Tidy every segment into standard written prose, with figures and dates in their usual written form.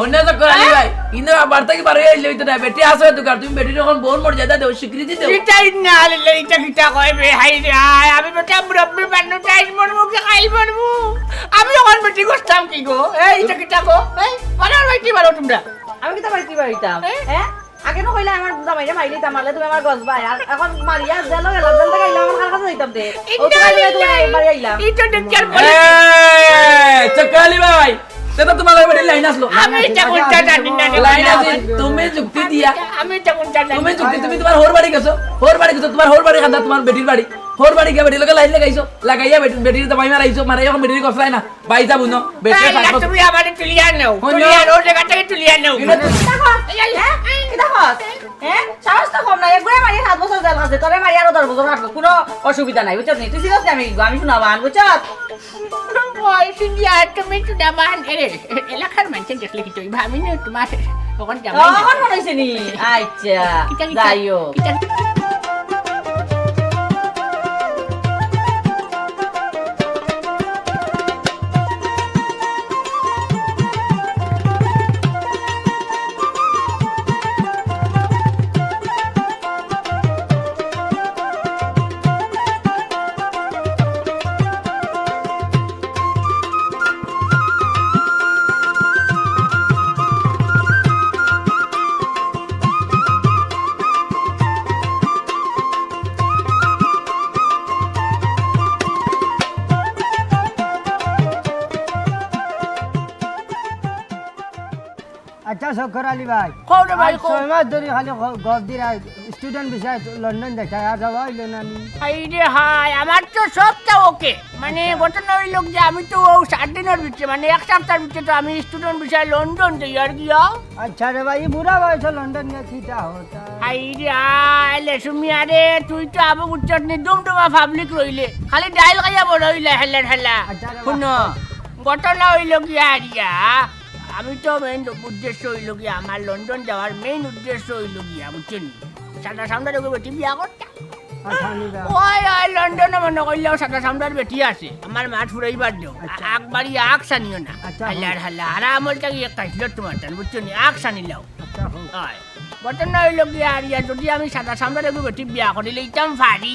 অন্য চক্কর আলী ভাই কিন্তু আবার থেকে পারে আইলে হইতো না বেটি আসো দোকান তুমি বেটি যখন বোন মর্যাদা দেও স্বীকৃতি দেও কিটাই না আলে এটা কিটা কয় বে হাই রে আমি বেটা মুরব্বি বান্নু চাই মরমু কি খাইল মরমু আমি যখন বেটি করতাম কি গো এই এটা কিটা গো এই বানার ভাই কি বারো তোমরা আমি কি তোমার কি বাড়িতাম হ্যাঁ আগে না কইলা আমার জামাইরে মাইলি তামালে তুমি আমার গস ভাই আর এখন মারিয়া জেল গেল জেল থেকে আইলাম আমার কাছে যাইতাম দে ও তুমি বাড়ি আইলাম এটা দেখের বলে চক্কর আলী ভাই সেটা তোমার বেটি লাইন আসলো আমি এটা কোনটা জানি না লাইন আছে তুমি যুক্তি দিয়া আমি এটা কোনটা জানি তুমি যুক্তি তুমি তোমার হোর বাড়ি গেছো তোমার হোর বাড়ি খান্দা তোমার বেটির বাড়ি হোর বাড়ি গিয়ে বেটির লগে লাইন লাগাইছো লাগাইয়া বেটির তো বাইমা রাইছো মারে যখন বেটির কসলাই না বাই যাবো না বেটি তুমি আমারে তুলিয়া নাও তুলিয়া ও জায়গা থেকে তুলিয়া নাও হ্যাঁ সাহস তো কম নাই একবারে মারি 7 বছর জেল আছে তোরে মারি আরো 10 বছর রাখবো কোনো অসুবিধা নাই বুঝছস নি তুই সিরিয়াস আমি শুনাবা আন বুঝছস ওই সিনিয়া তুমি তো দামান এলাকার মানুষ দেখলে কি তুই ভাবি না তোমার তখন জামাই তখন মনে নি আচ্ছা যাইও আচ্ছা চক্কর আলী ভাই কোন ভাই কোন 6 মাস ধরে খালি গপ দিরা স্টুডেন্ট বিষয় লন্ডন দেখায় আর যাওয়া হইল না আমি হাই রে হাই আমার তো সবটা ওকে মানে ঘটনা হইল যে আমি তো 7 দিনের ভিতরে মানে এক সপ্তাহের ভিতরে তো আমি স্টুডেন্ট বিষয় লন্ডন যাই আর গিয়া আচ্ছা রে ভাই বুড়া বয়স লন্ডন গিয়ে কিটা হতা হাই রে হাই লেসুমি আরে তুই তো আবু উচ্চট নি দুমদুমা পাবলিক রইলে খালি ডাইল খাইয়া বড় হইলা হেলা হেলা শুনো ঘটনা হইল গিয়া আরিয়া আমি তো মেইন উদ্দেশ্য হইল গিয়া আমার লন্ডন যাওয়ার মেইন উদ্দেশ্য হইল গিয়া বুঝছেন সাদা সামনে লোক বেটি বিয়া করতা ওই ওই লন্ডনে মনে করলেও সাদা সামনের বেটি আছে আমার মাঠ ফুরাইবার দিও আকবারি আগ সানিও না হাল্লার হাল্লা হারা আমলটা গিয়ে খাইছিল তোমার টান বুঝছেন আগ সানিলাও হয় ঘটনা হইল গিয়া আরিয়া যদি আমি সাদা সামনের লোক বেটি বিয়া করিলে ইতাম ফারি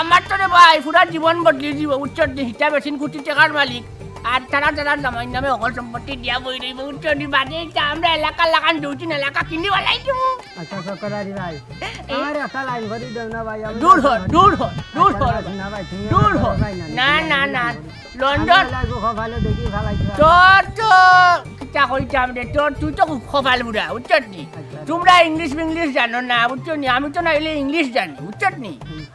আমার তো রে ভাই পুরা জীবন বদলি দিব উচ্চর হিটা বেচিন কোটি টাকার মালিক আর তারা জামাই নামে অকল সম্পত্তি দিয়া বই রইব উচ্চনি বাদে আমরা এলাকা লাগান দুইটিন এলাকা কিনি বলাই দিব আচ্ছা চক্কর আলী ভাই আমার একটা লাইন করে দাও না ভাই দূর হ না ভাই তুমি দূর হ না লন্ডন লাগো ভালো দেখি ভালাই তোর তো কিটা কইতাম রে তোর তুই তো খুব খোফাল বুড়া উচ্চনি তোমরা ইংলিশ জানো না উচ্চনি আমি তো নাইলে ইংলিশ জানি উচ্চনি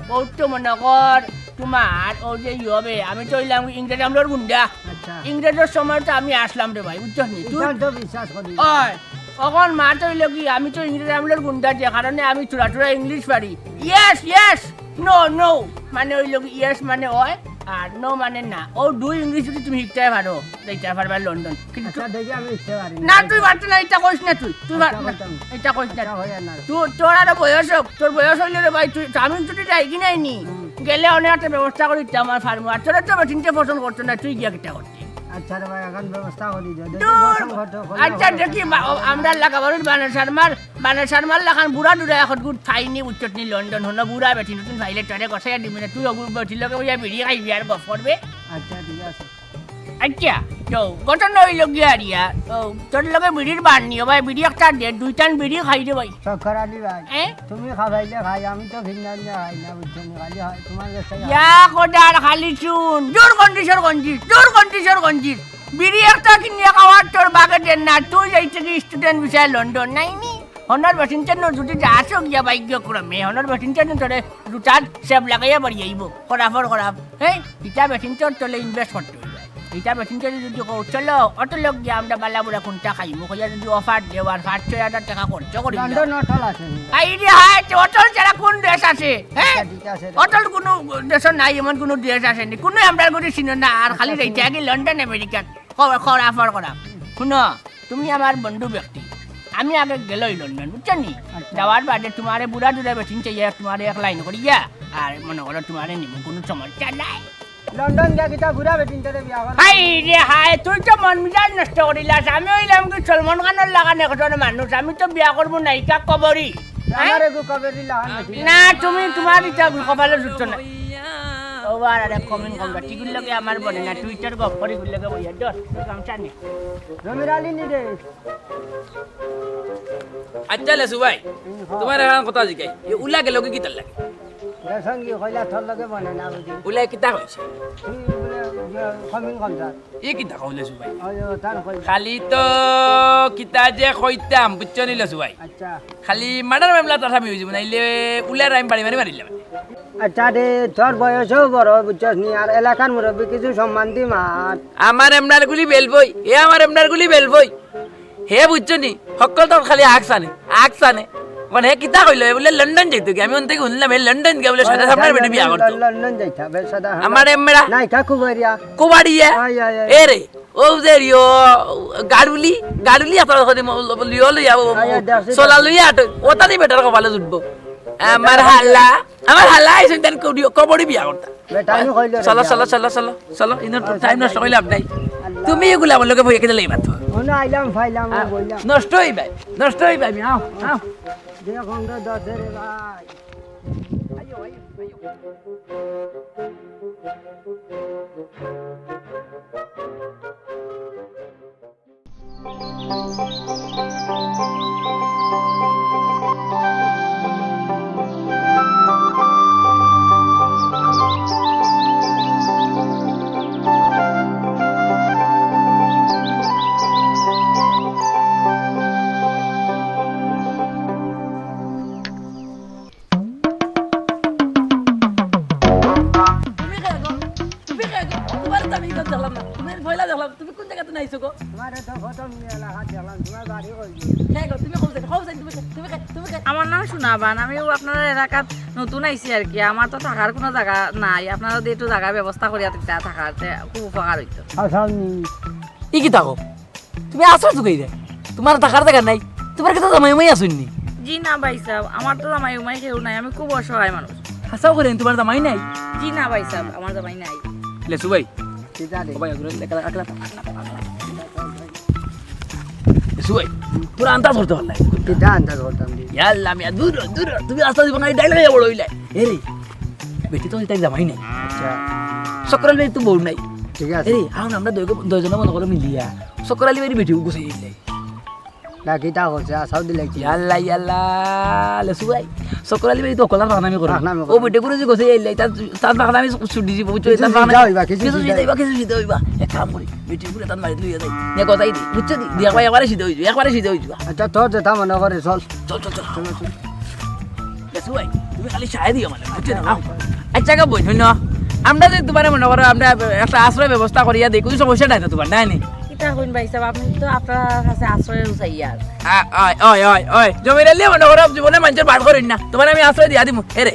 বহুত তো মনে কর তোমার ও যে হবে আমি তো হইলাম ইংরেজ আমলোর গুন্ডা ইংরেজের সময় তো আমি আসলাম রে ভাই বুঝছস নি তুই তো বিশ্বাস করি ওই এখন মা তো হইল কি আমি তো ইংরেজ আমলোর গুন্ডা যে কারণে আমি চুরা ইংলিশ পারি ইয়েস নো মানে হইল কি ইয়েস মানে ওই আর নো মানে না ও দুই ইংলিশ যদি তুমি শিখতে পারো যাইতে পারবা লন্ডন কিন্তু দেখি আমি শিখতে পারি না তুই পারতো না এটা কইস না তুই এটা কইস না তোর আর বয়স হোক তোর বয়স হইলে রে ভাই তুই আমি যদি যাই কি নাই নি গেলে অনেক একটা ব্যবস্থা করি আমার ফার্ম আর তোর তো বেটিনতে পছন্দ করতো না তুই গিয়া কিটা করতি আচ্ছা রে ভাই এখন ব্যবস্থা করি আচ্ছা দেখি আমরা লাগাবারুর বানার শর্মার লাগান বুড়া ডুরা এখন গুড ফাইনি উচ্চত নি লন্ডন হলো বুড়া বেটি নতুন ফাইলে টরে গছাইয়া দিবি না তুই অগুর বেটি লগে বইয়া বিড়ি খাইবি আর গপ করবে আচ্ছা ঠিক আছে আচ্ছা তো ঘটনা হইল গিয়া আরিয়া তোর লগে বিড়ির বার নিও ভাই বিড়ি একটা দে দুইটান বিড়ি খাই দে ভাই চক্কর আলী ভাই তুমি খাবাইলে খাই আমি তো ঘিন্না খাই না বুঝছেন খালি তোমার কাছে ইয়া কোডার খালি শুন জোর কন্ডিশন গঞ্জির বিড়ি একটা কিনিয়া খাওয়ার তোর বাগে দেন না তুই যাইতে কি স্টুডেন্ট বিষয় লন্ডন নাই নি হনার বাসিনচার যদি আসো গিয়া বাইক ক্রমে হনার বাসিনচার তোরে দুটার সেব লাগাইয়া বাড়ি আইব খরাফ হ্যাঁ ইটা বাসিনচার তোলে ইনভেস্ট করতে হইবে ইটা বাসিনচার যদি চলো অত লোক গিয়া আমরা বালা বুড়া কোনটা খাইব কইয়া যদি অফার দেওয়ার 5,000 টাকা খরচ করি লন্ডন অটল আছে আই রে হাই অটল ছাড়া কোন দেশ আছে হ্যাঁ অটল কোন দেশ নাই এমন কোন দেশ আছে নি কোন আমরা গতি চিনো না আর খালি যাইতে আগে লন্ডন আমেরিকা খরাফ শুনো তুমি আমার বন্ধু ব্যক্তি আমি আগে গেলই লন্ডন বুঝছো নি যাওয়ার বাদে তোমার বুড়া দুরা বেঠিন চাইয়া তোমার এক লাইন করিয়া আর মনে করো তোমার নিব কোনো সমস্যা নাই লন্ডন গিয়া কিতা ঘুরা বেটিনটারে বিয়া কর হাই রে হাই তুই তো মন মিজাজ নষ্ট করিলাস আমি হইলাম কি সলমান খানের লাগান একজন মানুষ আমি তো বিয়া করবো নায়িকা কবরী আমারে গো কবেরি লাহান নাকি না তুমি তোমার ইচ্ছা কপালে জুটছো না ওবার আরে কমেন্ট করবা টিগুল লগে আমার বনে না টুইটার গপ করি গুল লগে বইয়া দর গামছা নে জমির আলী নি রে আচ্ছা লেসু ভাই তোমার এখন কথা জিগাই এই উলা গেল কি কিতার লাগে সঙ্গী কইলা থর লগে বনে না বুঝি উলাই কিতা কইছে কমিং কনসার এই কিতা কও লেসু ভাই ও তার কই খালি তো কিতা যে কইতাম বুঝছো নি লেসু ভাই আচ্ছা খালি মার্ডার মামলা তথাপি হইছে নাইলে উলার আমি বাড়ি মারিলাম আচ্ছা রে তোর বয়সও বড় বুঝছস নি আর এলাকার মুরব্বী কিছু সম্মান দি মার আমার এমনার গুলি বেলবই এ আমার এমনার গুলি বেলবই হে বুঝছো নি সকল তো খালি আগ সানে মানে হে কিতা কইলো বলে লন্ডন যাইতো কি আমি ওন থেকে শুনলাম লন্ডন গিয়ে বলে সাদা সামনের বেটি বিয়া করতো লন্ডন যাইতা বে সাদা আমার এমরা নাই কাকু বাড়িয়া কোবাড়িয়া আয় আয় আয়। এ রে ও যে রিও গাড়ুলি আপনার ওখানে লিও লইয়া সোলা লইয়া আটো ওটা দিয়ে বেটার কপালে জুটবো আমার হাল্লা আইসেন দেন কবড়ি বিয়া করতা বেটা আমি কইলো চলো ইনার টাইম নষ্ট করলে আপ নাই তুমি এগুলা আমার লোকে ভয় কেটে লাগবা তো ওনা আইলাম ফাইলাম বইলাম নষ্ট হইবা আমি আও যে খন্ড দছে রে ভাই তুমি কোন জায়গাতে নাইছো গো তোমারে তো ফটো নিয়ে লাগা দিলাম তোমার বাড়ি কইলো তুমি আমার নাম সুনাবান আমি আপনার এলাকাত নতুন আইছি আর কি আমার তো থাকার কোনো জায়গা নাই আপনারা যদি একটু জায়গার ব্যবস্থা করিয়া দিতে থাকার খুব উপকার হইতো আসামনি ই কি থাকো তুমি আসো চুকাই রে তোমার থাকার জায়গা নাই তোমার কথা জামাই আসুননি জি না ভাই সাহেব আমার তো জামাই উমাই কেউ নাই আমি খুব অসহায় মানুষ হাসাও করেন তোমার জামাই নাই জি না ভাই সাহেব আমার জামাই নাই লেসু ভাই কিতা রে ভাই লেসু ভাই তোর আন্দাজ করতে পারলাই কিতা আন্দাজ করতাম দি ইয়াল্লা মিয়া দূর তুমি আস্তে আস্তে বাঙালি ডাইলে বড় হইলে এ রে বেটি তো তাই জামাই নাই আচ্ছা সকরাল ভাই তো বউ নাই ঠিক এ আছে রে এখন আমরা দুইজনে মনে করো মিলিয়া সকরালি ভাই বেটি গুছে দিলে না কিতা করছে আসাও দিলে কি ইয়াল্লা লেসু ভাই সকরালি ভাই তো কলার বাগানামি করো বাগানামি ও বেটি করে যে গুছে দিলে তার বাগানামি ছুটি দিব বুঝছো তার কিছু সিধা হইবা, কিছু সিধা হইবা এক কাম করি বেটি করে তার মারি লইয়া যাই নে কথাই দি বুঝছো দি দিয়া ভাই একবারে সিধা হইছো একবারে সিধা হইছো আচ্ছা তোর যেটা মনে করে চল চল লেসু ভাই তুমি খালি সাহায্য দিও মানে বুঝছো না আচ্ছা কা বই শুনো আমরা যে তোমার মনে করো আমরা একটা আশ্রয় ব্যবস্থা করিয়া দিই কোনো সমস্যা নাই তো তোমার নাই নি কিতা হইন ভাই সাহেব আপনি তো আপনার কাছে আশ্রয় চাই আর ওই জমির এলে মনে করো জীবনে মানুষের বাদ করেন না তোমার আমি আশ্রয় দিয়া দিমু এরে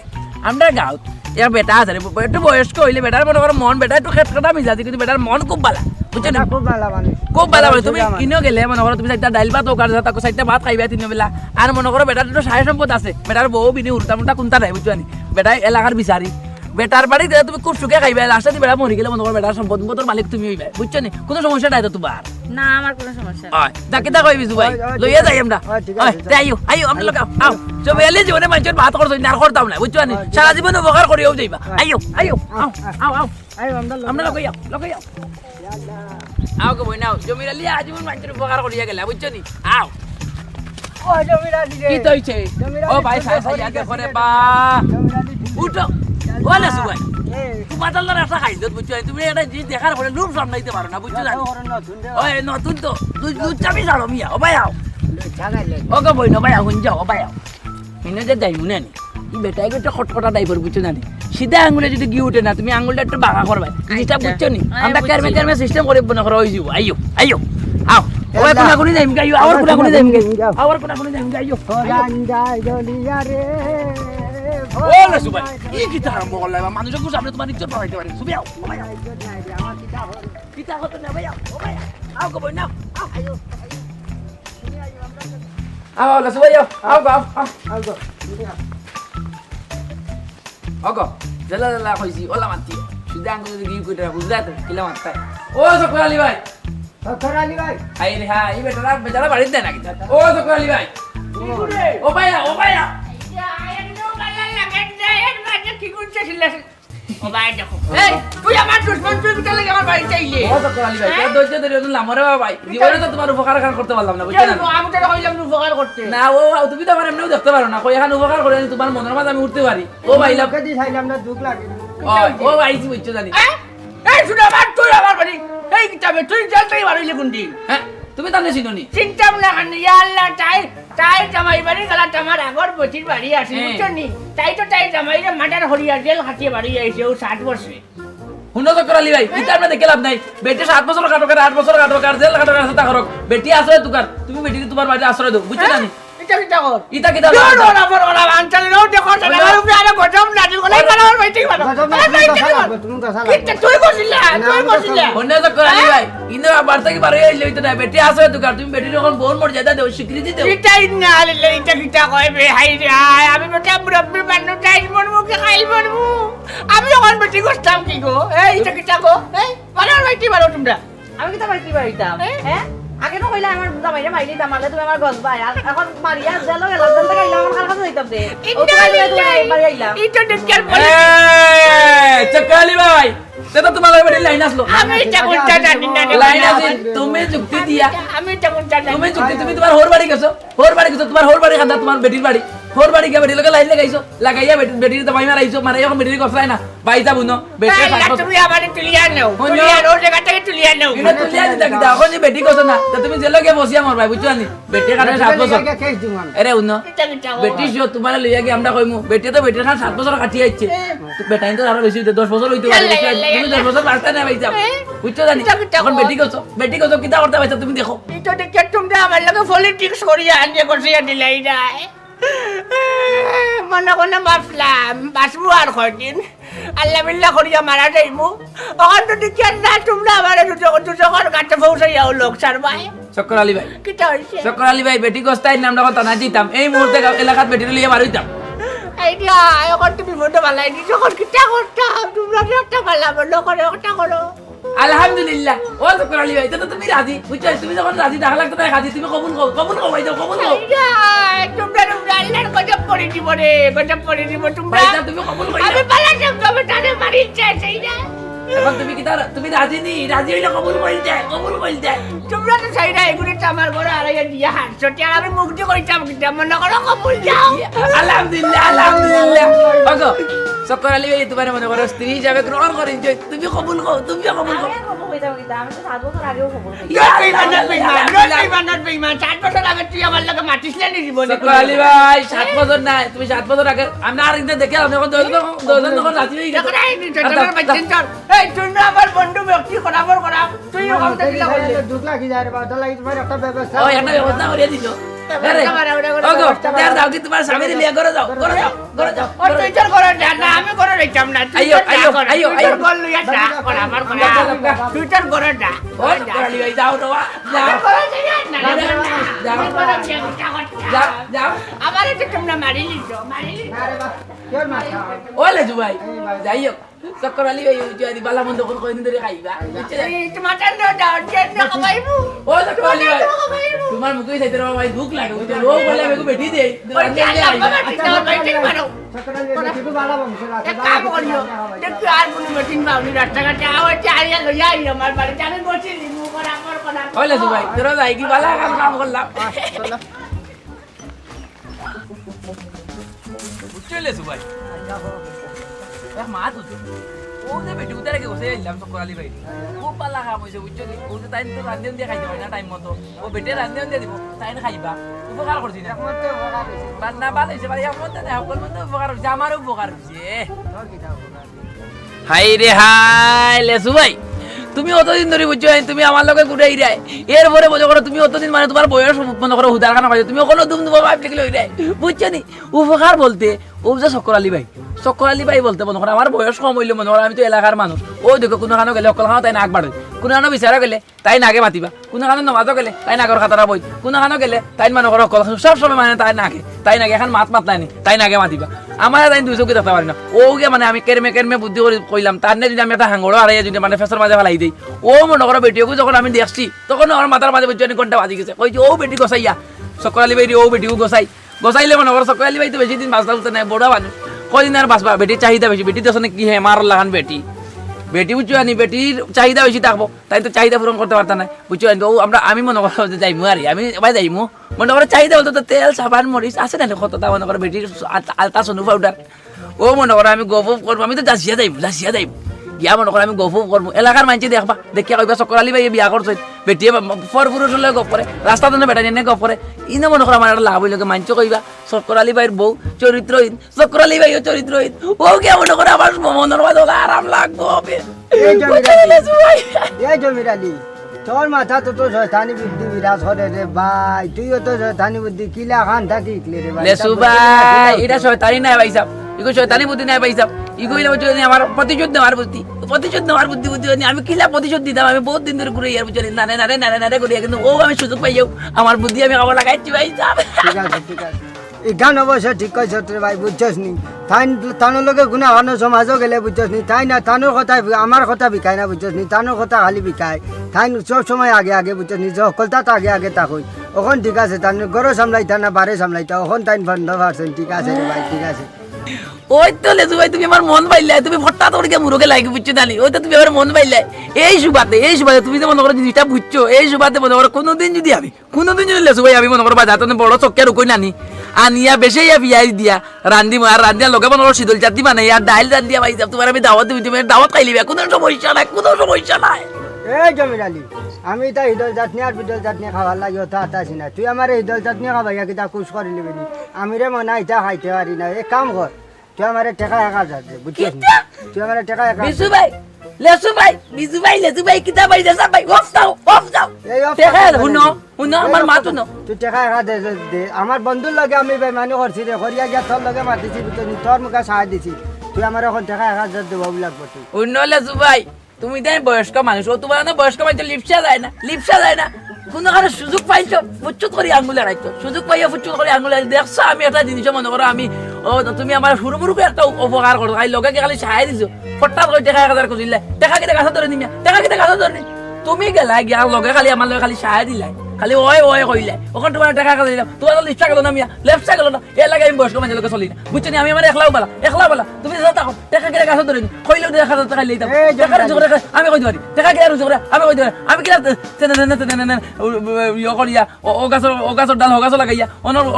আমরা গাঁত এর বেটা আছে একটু বয়স্ক হইলে বেটার মনে করো মন বেটা একটু খেট খেটা মিজাজি কিন্তু বেটার মন খুব ভালো বুঝছো না খুব ভালো মানে খুব ভালো মানে তুমি কিনেও গেলে মনে করো তুমি চারটা ডাইল ভাত ওকার তাকে চারটা ভাত খাইবা তিন বেলা আর মনে করো বেটার একটু সাহায্য সম্পদ আছে বেটার বউ বিনি উল্টা মুল্টা কোনটা নাই বুঝছো নি বেটা এলাকার বিচারি বেটার বাড়িতে তুমি খুব সুখে খাইবে লাস্টে বেটা মরি গেলে মনে করো বেটার সম্পদ তোর মালিক তুমি হইবে বুঝছো নি কোনো সমস্যা নাই তো তোমার না আমার কোনো সমস্যা হয় ডাকিতা কই বিজু ভাই লইয়া যাই আমরা ঠিক হয় আছে, তে আইও আমরা লোক আও সব এলে জীবনে মানুষের ভাত করছ না আর করতাম না বুঝছো নি সারা জীবন উপকার করিও যাইবা আইও আও আই আমরা লোক আও আও গো বই নাও জমির আলি আজীবন মানুষের উপকার করিয়া গেলা বুঝছো নি আও ও জমিরা দিলে কি তইছে ও ভাই সাই সাই আগে করে বা জমিরা দিলে উঠো ওলে সুবাই এই তোমার দলর একটা খাইল বুঝছো তুমি এটা জি দেখার পরে লুপ সামলাইতে পারো না বুঝছো না ওই নতুন তো দুধ চাবি ছাড়ো মিয়া ও ভাই আও জানাইলে ও গো বই নবাই আগুন যাও ভাই আও ইনে যে যাই মনে নি এই বেটা একটা খটখটা টাইপের বুঝছো না সিধা আঙ্গুলে যদি গিয়ে উঠে না তুমি আঙ্গুলটা একটু বাঁকা করবা জিনিসটা বুঝছো নি আমরা কারমে সিস্টেম করে বনা করো হই যাব আইও আও ওই কোনাকুনি যাইম গাইও আবার কোনাকুনি যাইম গাইও আবার কোনাকুনি যাইম গাইও ফরান যায় জলিয়া রে ও না সুবাই এই কি তার আরম্ভ করলা মানুষের কুছ আপনি তোমার ইজ্জত বাড়াইতে পারেন সুবি আও ভাই আও আমার কিতা হল কিতা হতো না ভাই আও ভাই আও গো বই নাও আও আইও আও la suba yo আও গো আও গো জেলা জেলা কইছি ওলা মাতি সিধা আঙ্গুল যদি গিয়ে করে বুঝলা তো কিলা মারতায় ও সকর আলী ভাই সরালি ভাই আই রে হ্যাঁ এই বেটারা বেচারা বাড়িতে দেয় নাকি ও সকর আলী ভাই ও ভাইয়া তুই আমার দুশ্মন তুই বিটা লাগে আমার বাড়ি চাইলে ও সকর আলী ভাই তোর ধৈর্য ধরে তুমি লামরে বাবা ভাই জীবনে তো তোমার উপকার করতে পারলাম না বুঝছো না আমি তো কইলাম উপকার করতে না ও তুমি তো আমার এমনিও দেখতে পারো না কই এখন উপকার করে তোমার মনের মাঝে আমি উঠতে পারি ও ভাই লাভ লোকে দি চাইলাম না দুঃখ লাগে ও আইছি বুঝছো জানি এই শুনে আমার তুই আমার বাড়ি এই কিতাবে তুই জলটাই বাড়িলে কোনটি হ্যাঁ তুমি তাহলে চিনোনি চিন্তাম না খান ইয়া আল্লাহ তাই জামাই বাড়ি গেলা আমার আগর বচির বাড়ি আছে বুঝছো নি তাই জামাই রে মাটার হরিয়া জেল খাটিয়ে বাড়ি আইছে ও 60 বছরে হুনো সকর আলী ভাই এটা আমরা দেখে লাভ নাই বেটি 7 বছর কাটো করে 8 বছর কাটো কার জেল কাটো রাস্তা করো বেটি আশ্রয় তুকার তুমি বেটি তোমার বাড়িতে আশ্রয় দাও বুঝছো জানি এটা কিটা কর ইটা কি দাও ওরা আঞ্চল নো দেখো টাকা রূপে আরে গজম নাজি গলাই কারণ বাইটি মারো তুমি কথা কিটা তুই কইছিলা হুনো সকর আলী ভাই ইনো আবার থেকে বাড়ি আইলে হইতো না বেটি আশ্রয় তুকার তুমি বেটি যখন বোন মর্যাদা দাও স্বীকৃতি দাও কিটাই না আলে এটা কিটা কয় বে হাই রে আমি বেটা মুরব্বি বান্ন চাই মনমু কি খাই মনমু আমি যখন বেটি করতাম কি গো এই এটা কিটা গো এই বানার বাইটি মারো তোমরা আমি কি তোমার কি বাড়িতাম হ্যাঁ আগে তো কইলা আমার জামাইরে মাইলি তামালে তুমি আমার গস ভাই আর এখন মারিয়া জেল গেলাম জেল থেকে আইলাম আমার কাছে যাইতাম দে ও তো কইলা তুমি বাড়ি আইলাম এটা দেখের বলে সকর আলী ভাই সেটা তোমার বাড়ি লাইন আসলো আমি এটা কোনটা জানি না লাইন আছে তুমি যুক্তি দিয়া আমি এটা কোনটা জানি তুমি যুক্তি তুমি তোমার হোর বাড়ি গেছো তোমার হোর বাড়ি খান্দা তোমার বেটির বাড়ি হোর বাড়ি গিয়ে বেটির লগে লাইন লাগাইছো লাগাইয়া বেটির তো মাইমা লাইছো মানে যখন বেটির গছলাই না বাইতা বুনো বেটি তুমি আমারে তুলিয়া নাও তুলিয়া ওর জায়গা থেকে তুলিয়া নাও এটা তুলিয়া দিতা কিতা এখন যে বেটি গছ না তো তুমি জেলে গিয়ে বসিয়া মর ভাই বুঝছো নি বেটি কারণে 7 বছর কেস দিম আরে উন্ন এটা কিটা বেটি শো তোমার লইয়া গিয়ে আমরা কইমু বেটি তো বেটির খান 7 বছর কাটি আইছে তো বেটাই তো আরো বেশি 10 বছর হইতে পারে তুমি 10 বছর বাড়তে না ভাই যাও বুঝছো জানি এখন বেটি গছ কিতা করতে পাইছো তুমি দেখো এটা দেখে তোমরা আমার লগে পলিটিক্স করিয়া আনিয়ে করিয়া দিলাই যায় মনে মনে ভাবলাম বাঁচবো আর কয়দিন আল্লাহ বিল্লাহ করিয়া মারা যাইবো তখন তো দেখিয়া না তোমরা আমার দুজনের কাছে পৌঁছাইয়াও লোক সারবাই সকর আলী ভাই কিটা হয়েছে সকর আলী ভাই বেটি গছটাই নাম রাখো টানা দিতাম এই মুহূর্তে এলাকাত বেটি লিয়ে মারিতাম এইটা এখন তুমি ফটো বালাই দি যখন কিটা করতাম তোমরা একটা বালা বলো করে ওটা করো আলহামদুলিল্লাহ ও সকর আলী ভাই তো তুমি রাজি বুঝছো তুমি যখন রাজি দেখা লাগতো তাই রাজি তুমি কবুল ভাই যাও কবুল কও তোমরা আল্লাহর গজব করে দিব রে গজব করে দিব তোমরা ভাই তুমি কবুল ভাই আমি পালাতাম তবে তারে মারি চাই না এখন তুমি কি তার তুমি রাজি নি রাজি হইলে কবুল বল যায় তোমরা তো চাই না এগুলো তো আমার ঘরে আড়াইয়া দিয়া হাঁটছো আর আমি মুক্তি কইতাম কিটা মনে করো কবুল যাও আলহামদুলিল্লাহ ওগো সকর আলী ভাই তোমার মনে করো স্ত্রী হিসাবে গ্রহণ করেন তুমি কবুল কও তুমিও কবুল কও আমি খবর কইতাম কি আমি তো 7 বছর আগেও খবর কইতাম সকর আলী ভাই 7 বছর না তুমি 7 বছর আগে আমরা আর একদিন দেখে আমি যখন দুজন তখন রাজি হয়ে গেছে আমার বন্ধু ব্যক্তি খরাবর করা তুই দুঃখ লাগি যায় বা লাগি তোমার একটা ব্যবস্থা ও একটা ব্যবস্থা করে দিছো আরে ওগো তার দাও কি তোমার স্বামী লিয়া করে যাও তুইটার করে না আমি করে রইতাম না আইও বল লইয়া যা কর আমার করা তুইটার করে না ও সকর আলী ভাই যাও তো যাও আমারে তো তোমরা মারি লিছো কেন মাথা ও লেজু ভাই যাইও সকর আলী ভাই যদি বালা মন্দ কোন কইন ধরে খাইবা টমাটার দাও চেন না খাইবো ও সকর আলী ভাই তোমার মুখে চাইতে রে ভাই ভুক লাগে বুঝছো ও বলে আমি বেটি দেই শুধু বালা বংশ কাম করিও দেখো আর কোনো মেশিন বাউনি রাস্তাঘাটে আও চারিয়া লইয়া আই আমার বাড়িতে আমি বসে লিমু করা আমার করা ও লেজু ভাই তোরা যাই কি বালা কাম করলাম বুঝছো লেজু ভাই মা তো ও যে বেটি উতারে কে বসে এলাম সকর আলী ভাই খুব পালা কাম হইছে বুঝছো নি ও যে টাইম তো রান্ধে দিয়ে খাইতে হয় না টাইম মতো ও বেটে রান্ধে দিয়ে দিব তাই না খাইবা উপকার করছি না বান্না ভালো হইছে ভাই আমার তো সকল মতো উপকার হইছে আমারও উপকার হইছে হাই রে হাই লেসু ভাই তুমি অতদিন ধরে বুঝছো তুমি আমার লগে ঘুরে ইরাই এরপরে বোঝো করো তুমি অতদিন মানে তোমার বয়স মনে করো হুদার খানা পাইছো তুমি ওখানে দুম দুম ভাব লিখলে ইরাই বুঝছো নি উপকার বলতে ও যে সকর আলী ভাই বলতে মনে করো আমার বয়স কম হইলে মনে করো আমি তো এলাকার মানুষ ও দেখো কোনো খানো গেলে অকল খানো তাই নাক বাড়ে কোনো খানো বিচারা গেলে তাই নাগে মাতিবা কোনো খানো নমাজও গেলে তাই নাগর খাতারা বই কোনো খানো গেলে তাই মানুষের সব সময় মানে তাই নাগে এখন মাত নাইনি তাই নাগে মাতিবা আমার তাই দুই চৌকি দেখতে পারি না ওকে মানে আমি কেরমে বুদ্ধি করে কইলাম তার নিয়ে যদি আমি একটা হাঙ্গড়ো আড়াই যদি মানে ফেসের মাঝে ফেলাই দিই ও মনে করো বেটিও যখন আমি দেখছি তখন আমার মাথার মাঝে বুঝছি ঘন্টা বাজি গেছে কইছি ও বেটি গসাইয়া সকরালি বাইরি ও বেটিও গোসাইলে মনে করো সকরালি বাই তো বেশি দিন বাঁচতে উঠতে নাই বড় মানুষ কদিন আর বাঁচবা বেটির চাহিদা বেশি বেটি তো কি হ্যাঁ মার লাগান বেটি বুঝছো আনি বেটির চাহিদা বেশি থাকবো তাই তো চাহিদা পূরণ করতে পারতাম না বুঝছো ও আমি মনে করো যে যাইমু আর আমি ভাই যাইমু মনে করো চাহিদা বলতো তো তেল সাবান মরিচ আছে না কতটা মনে করো বেটির আলতা সোনু পাউডার ও মনে করো আমি গপ করবো আমি তো যাচিয়া যাইব গিয়া মনে করো আমি গপ করবো এলাকার মানুষ দেখবা দেখিয়া কইবা সকরালি ভাই বিয়া করছে বেটিয়ে ফর পুরুষ হলে গপ করে রাস্তা তো বেটা নিয়ে গপ করে ইনে মনে করো আমার একটা লাভ হইলে মানুষ কইবা সকরালি ভাইয়ের বউ চরিত্রহীন সকরালি ভাইও চরিত্রহীন ও কে মনে করে আমার মনের মাঝে আরাম লাগবো হবে এই জমির আলী তোর মাথা তো শয়তানি বুদ্ধি বিরাজ করে রে ভাই তুইও তো শয়তানি বুদ্ধি কিলা খান থাকি রে ভাই লেসু ভাই এটা শয়তানি নাই ভাই সাহেব ইগো শয়তানি বুদ্ধি নাই ভাই সাহেব ইগো ইলা বুঝছো আমার প্রতিশোধ নেওয়ার বুদ্ধি আমি কিলা প্রতিশোধ দিতাম আমি বহুত দিন ধরে ঘুরে ইয়ার বুঝছো নারে করি কিন্তু ও আমি সুযোগ পাই যাও আমার বুদ্ধি আমি আবার লাগাইছি ভাই সাহেব ঠিক আছে এই গান অবশ্য ঠিক কইছ রে ভাই বুঝছস নি তানোর লগে গুণা হন সমাজও গেলে বুঝছস নি তাই না তানোর কথা আমার কথা বিকায় না বুঝছস নি তানোর কথা খালি বিকায় তাই সব সময় আগে বুঝছস নি সকলতা তো আগে তা কই ওখন ঠিক আছে তান গরো সামলাইতা না বারে সামলাইতা ওখন তাই বন্ধ পারছেন ঠিক আছে রে ভাই ঠিক আছে ওই তো লেসু ভাই তুমি আমার মন পাইলে তুমি হঠাৎ ওরকে মুরুকে লাগে বুঝছো জানি ওই তো তুমি আমার মন পাইলে এই সুবাদে তুমি যে মনে করো জিনিসটা বুঝছো এই সুবাদে মনে করো কোনোদিন যদি লেসু ভাই আমি মনে করো বাজার বড় চক্কে রুকই নানি আনিয়া বেশি বিয়াই দিয়া রান্ধি আর রান্ধিয়া লগে মনে করো শীতল চাটি বানাই আর ডাইল রান্ধিয়া ভাই তোমার আমি দাওয়াত দিবি তুমি দাওয়াত খাইলিবা কোনো সমস্যা নাই এই জমির আলী আমি তা ইদল চাটনি আর বিদল চাটনি খাবার লাগে ওটা আতাছি না তুই আমার ইদল চাটনি খাবাইয়া কিতা খুশ করে নিবি নি আমি রে মনে ইটা খাইতে পারি না এক কাম কর তুই আমার টাকা 1000 দে বুঝছিস তুই আমার টাকা 1000 বিজু ভাই কিতা ভাই দেসা ভাই অফ যাও এই টাকা হুনো আমার মা তো তুই টাকা 1000 দে আমার বন্ধুর লগে আমি বেমানি করছি রে করিয়া গিয়া তোর লগে মাতিছি তুই তোর মুখে সাহায্য দিছি তুই আমার এখন টাকা 1000 দেব লাগবে তুই হুনো লেসু ভাই তুমি তাই বয়স্ক মানুষ ও তোমার না বয়স্ক মানুষ লিপসা যায় না কোনো কারণে সুযোগ পাইছো ফুচুত করে আঙুলে রাখছো সুযোগ পাইয়া ফুচুত করে আঙুলে দেখছো আমি একটা জিনিস মনে করো আমি তুমি আমার সরু একটা উপকার করো খালি লগে খালি সাহায্য দিছো হঠাৎ করে টাকা 1000 খুঁজিলে টাকা কিটা গাছা ধরে নিমিয়া টাকা কিটা গাছা ধরে তুমি গেলা গিয়া লগে খালি আমার লগে খালি সাহায্য দিলাই খালি ওই কইলে ওখান তোমার টাকা কাছে দিলাম তোমার লিপসা গেল না মিয়া লেপসা গেল না এ লাগে আমি বয়স্ক মানুষের লোকে চলি না বুঝছো নি আমি আমার একলাও বলা তুমি টাকা কিটা গাছা ধরে নি কইলেও টাকা টাকা লইতাম টাকা জোরে আমি কই দিবারি টাকা কিটা জোরে আমি কই দিবারি আমি কিলা ইয়ে করিয়া ও গাছর ডাল হগাছ লাগাইয়া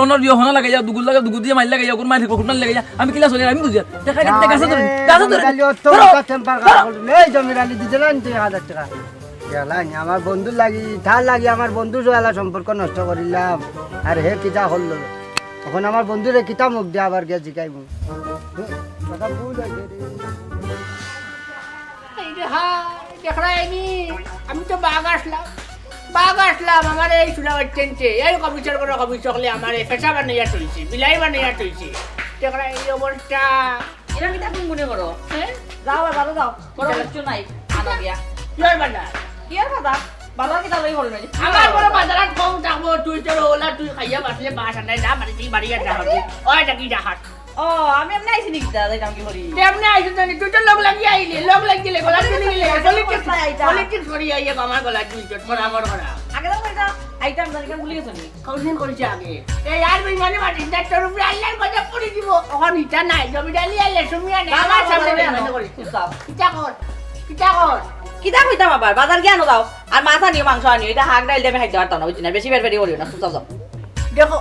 অনর ইয়ে হনা লাগাইয়া দুগুল দিয়ে মাইল লাগাইয়া কোন মাইল কোন লাগাইয়া আমি কিলা চলি আমি বুঝিয়া টাকা কিটা গাছা ধরে এই জমির আলী দিছিলেন তুই 1000 টাকা গেলাম আমার বন্ধুর লাগি তার লাগি আমার বন্ধুর জেলা সম্পর্ক নষ্ট করিলাম আর হে কিতা হল তখন আমার বন্ধুরে কিতা মুখ দিয়ে আবার গিয়ে জিকাইব আমি তো বাঘ আসলাম আমার এই চুলা বাচ্চেনছে এই কমিশন করে কমিশন হলে আমার পেশা বানাইয়া চলছে বিলাই বানাইয়া চলছে দেখরা এই অবস্থা এরা কিতা কোন মনে করো যাও বাবা যাও বড় কিছু নাই আনা গিয়া কিয় বাজার কি আর কথা বাজার কিতা লই হল নাই আমার বড় বাজারত কম থাকবো তুই তোর ওলা তুই খাইয়া বাসলে বাস আনাই না মানে তুই বাড়ি আর ডাহাত ওই টাকি ডাহাত ও আমি এমনি আইছি নি কিতা যাইতাম কি করি তেমনি আইছো জানি তুই তো লোক লাগি আইলি লোক লাগিলে গলা চলে গেলে পলিটিক্স করি আইয়া আমার গলা তুই চট আমার করা আগে দাও কইতা আইতাম জানি কেন ভুলে গেছো নি কৌশল করেছে আগে এই আর বিন মানে মাটি ডাক্তার উপরে আল্লাহর কথা পড়ি দিব ওখান ইটা নাই জমি ডালি আল্লাহ সুমিয়া নাই আমার সামনে মানে করি কিটা কর কিতা কইতাম আবার বাজার গিয়া দাও আর মাথা নিয়ে মাংস আনিও এটা হাক ডাইল দেবে খাইতে পারতাম না বুঝছি না বেশি বের করিও না সুতাও যাও দেখো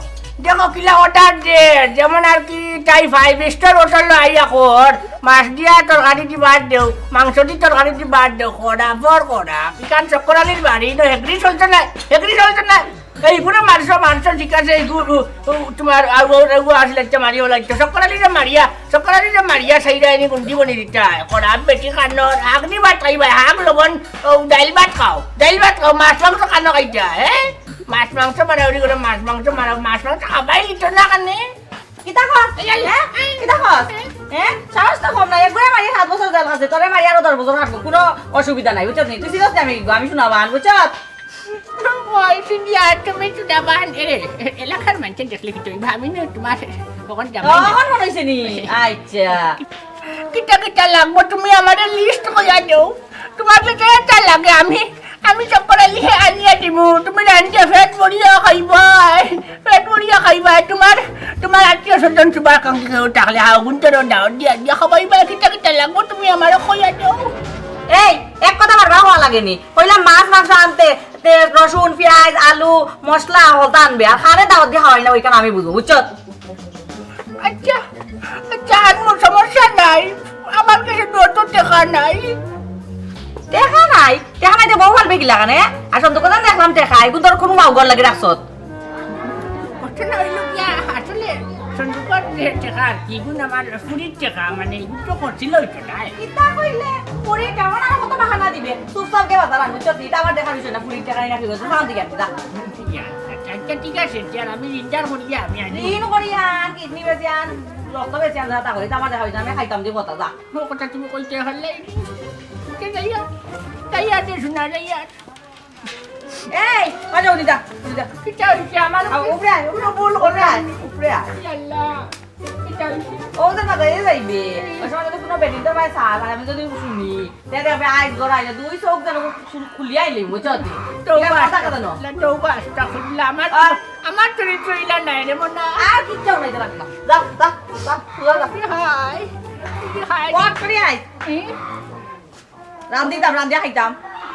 কিলা অর্ডার দে যেমন আর কি তাই 5 স্টার হোটেল আইয়া কর মাছ দিয়া তরকারি দি বাদ দেও মাংস দি তরকারি দি বাদ দেও কড়া বর কড়া পিকান চক্করালির বাড়ি no হেগরি চলতে না এই পুরো মাংস ঠিক আছে তোমার আসলে একটা মারিও লাগতো চক্করালিরে মারিয়া সাইডা এনে গুন্ডি বনি দিতা কড়া বেটি কান্নর আগনি ভাত খাইবা হাগ লবণ ডাইল ভাত খাও মাছ মাংস কান্ন খাইতা হ্যাঁ মাছ মাংস মারাউরি করে মাছ মাংস খাবাই লিতো না কানে কিতা কস হ্যাঁ কিতা কস হ্যাঁ সাহস তো কম নাই একবারে মারি 7 বছর জেল খাচ্ছে তোরে মারি আরো 10 বছর খাটবো কোনো অসুবিধা নাই বুঝছ নি তুই সিরিয়াস আমি শুনাবান বুঝছ ওই সিনিয়া তুমি শুনাবান এলাকার মানুষ দেখলে কি তুই ভাবি না তোমার তখন যাবে কখন হইছে নি আচ্ছা কিটা কিটা লাগবো তুমি আমারে লিস্ট কইয়া দাও তোমার যেটা এটা লাগে আমি চক্কর লিখে আনিয়া দিমু তুমি রান্না পেট ভরিয়া খাইবা তোমার আত্মীয় স্বজন তোমার কাঙ্ক্ষী কেউ থাকলে আগুন তোর দাও দিয়া খাবাইবা কিটা কিটা লাগবো তুমি আমারে কইয়া দাও এই এক কথা বারবার হওয়া লাগেনি কইলাম মাছ মাংস আনতে রসুন পেঁয়াজ আলু মশলা হলতা আনবে আর খারে দাওয়াত দিয়ে খাওয়াই না ওইখানে আমি বুঝবো বুঝছো আচ্ছা আর কোনো সমস্যা নাই আমার কাছে তো টাকা নাই দেখা নাই তো বউ ভালবে কি লাগানে আসল তো কথা দেখলাম দেখা এখন তোর কোনো মাউগর লাগে রাখছত কথা না হইল গিয়া আসলে সন্দুকর টাকা আর কি গুণ আমার ফুরির টাকা মানে তো করছিল ওইটা নাই কিতা কইলে পরে কেমন আর কত বাহানা দিবে চুপচাপ কে বাজার আনবো চল এটা আমার দেখা বিষয় না পুরি টাকা নাই রাখি গেছে সাউন্ড দিকে যা আচ্ছা ঠিক আছে আর আমি ইন্টার করিয়া আমি আনি দিন করিয়া কিডনি বেচিয়ান রক্ত বেচিয়ান যা করি আমার দেখা হইছে আমি খাইতাম দি কথা যা ও কথা তুমি কইতে হলে কে যাইয়া তাইয়া দে শোনা যাইয়া এই বাজা উনি যা কিটা হইছে আমার উপরে আয় উপরে বল করে আয় উপরে আয় আল্লাহ কিটা হইছে ওদের মাথা এই যাইবে ওই সময় যদি কোনো বেডিং তো ভাই সার আমি যদি শুনি তাহলে আমি আইস গড়াইলে দুই চোখ যেন খুলি আইলে বুঝছো আমার চরিত্র ইলা নাই রে মনা আর কিচ্ছু নাই রাখলা যা যা যা হাই হাই ওয়াক করে আয় রান্দিতাম রান্দিয়া খাইতাম